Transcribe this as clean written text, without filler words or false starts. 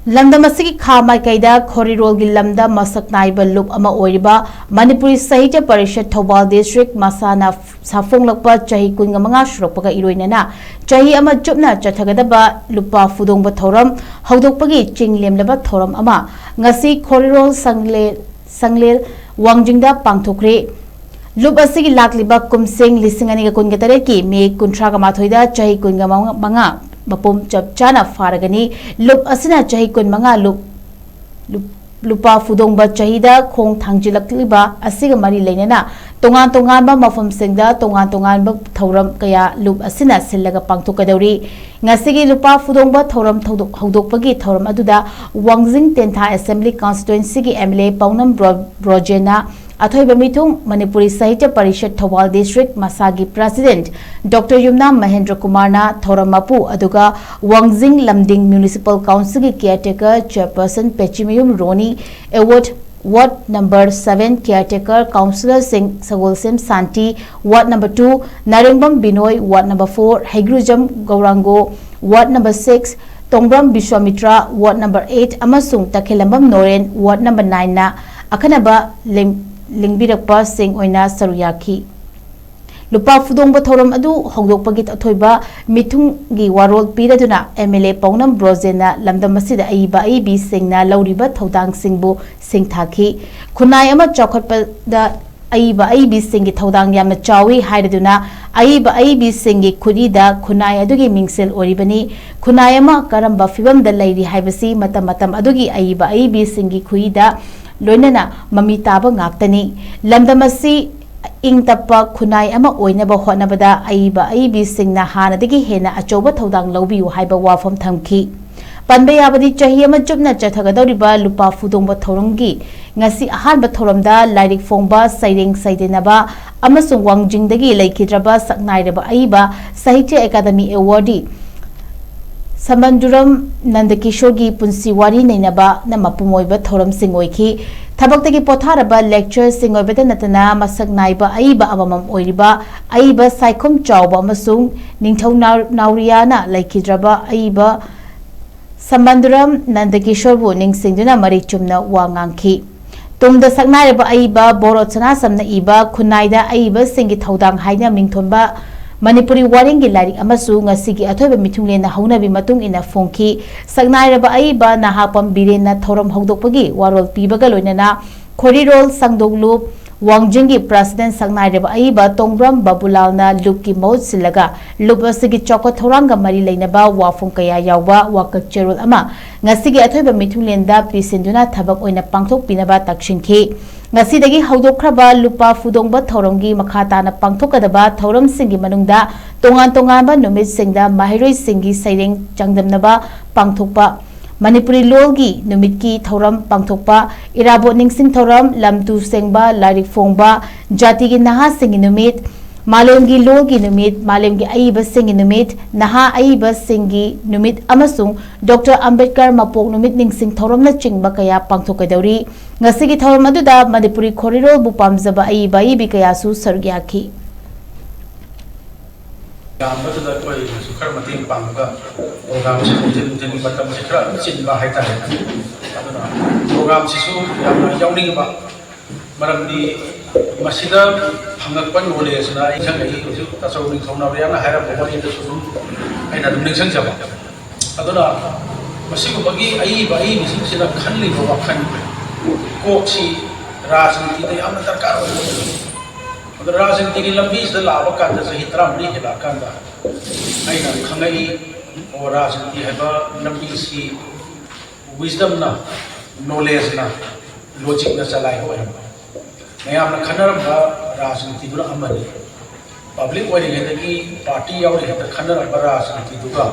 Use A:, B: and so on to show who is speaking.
A: Lamdam Asigi Kha Maikei Da Khorirol gi Lam Da Masak Naiba Lup ama Oiriba Manipuri Sahitya Parishad THOUBAL District MASHA na SAPHONG LAKPA CHAHI 15 SURAKPAGA EROINANA CHAHI ama CHUPNA CHTHAGADABA LUPA PHUDONGBA THOURAM HOUDOK CHING LEMLABA THOURAM ama NGASI KHRE SANGLEL WANGJING da PANGTHOK Lup asigi lakliba kumsing lisingani ga kungatare ki me kuntra ga mathoida chahi kunga manga mapum chapchana faragani lup asina chahi kun manga lupa fudongba chahida khong thangjilakliba asiga mari leinana tongan tongan ba mafum singda tongan ba thauram kaya lup asina sillaga pangthokadawri ngasigi lupa fudongba thauram HOUDOK thauram aduda wangjing tentha assembly constituency gi MLA paunam brojena Athoiba mitung Manipuri Sahitya Parishad THOUBAL District Masagi President Dr. Yumnam Mahendra Kumar na Thoram Mapu aduga Wangjing Lamding Municipal Council ki caretaker Chairperson Pechimiyum Roni Award Ward number 7 caretaker Councillor Singh Sagolsim Santi Ward number 2 Narengbam Binoy Ward number 4 Hegrujam Gaurango Ward number 6 Tongbram Bishwamitra Ward number 8 amasung Takhelambam Noren Ward number 9 na akanaba Lingbirakpa sing oina saruyaki Lupa Fudongba Thoram adu HOUDOK athoiba mitung gi warol piraduna MLA paunam brojena Lamdam Asida aiba aibi singna lauriba thodang singbu singthaki khunai ama chokhatpa da aiba aibi singi thodang yamna chawi hairaduna aiba aibi singi khurida khunai adugi mingsel oribani khunai ama karamba fibam da lairi haibasi matam adugi aiba aibi singi khurida Loinana mamita ba ngaktani Lamdam asi ing tappa khunai ama oinaba hotnabada aiba aibi singna hanadagi hena achoba thodang lawbiu haiba wafam thamki panba yabadi chahi ama chupna chathagadawriba lupa fudongba thauramgi ngasi ahanba thauramda lairik fongba saireng saidenaba amasung wangjingdagi laikhidraba saknairaba aiba Sahitya Academy Awardee Samanduram Nandakishogi Punsi Wari Nainaba Namapumoiba Thoram Singoiki Tabaktagi Potharaba lecture Singoibeta Natana Masak Naiba Aiba Amamam Oiriba Aiba Saikum Chauba Masung Ningthau Nauriana Laikidraba Aiba Samanduram Nandakishorbu Ningsingduna Marichumna Wangangki Tungda Saknairaba Aiba Borotsana Samna Iba Kunaida Aiba Singi Thaudang Haina Mingthomba Manipuri waring gi larik amasu ngasigi athoiba mitunglen na haunabi matung ina phongki saknairaba aiba nahapam birena thoram HOUDOK warol pibaga loinana Khorirol sangdoglup Wangjingi President saknairaba aiba tongbram babulalna lupki maut silaga lup asigi chokot thoranga mari leinaba wafung kaya yawba wakak cherul ama ngasigi athoiba mitunglen da pisenduna thabak oina pangthok pinaba takshinki Ngasidagi HOUDOK kraba lupa fudongba thauramgi makhatana pangthokadaba thauram singi manungda tongan ba numit singda mahiroi singi saireng changdamnaba pangthokpa Manipuri lolgi numitki thauram pangthokpa irabo ningsing thauram lamtu sengba larik fongba jati gi naha singi numit Malemgi lolgi numit malemgi aiba singi numit naha aiba singi numit amasung Dr. Ambedkar mapok numit ningsing thauram na chingba kaya pangthokadawri ngasigi thauram aduda Manipuri Khorirol bu pamjaba aiba aibi kaya su sargyaki
B: Yamada koi sukhar mating pangga program si mungkin batam si kra cinba haita aduna program si su yawning ba maram di masida phangakpan knowledge na isang ai su ta sawning thona yana haira bobari da su ai na dumning sang jaba aduna masigo bagi ai bisin sila khanli ba khan ko si rajniti da yamna darkar अगर राजनीति की लंबी इस लाभ का सही तरह नहीं हिला कांदा आई ना खंगई और राजनीति है बा लंबी सी विजडम ना नॉलेज ना लॉजिक ना चलाए हुए हैं मैं आपने खनरम बा राजनीति दुरा अमरी पब्लिक वाली है कि पार्टी और है खनरम बा राजनीति दुगा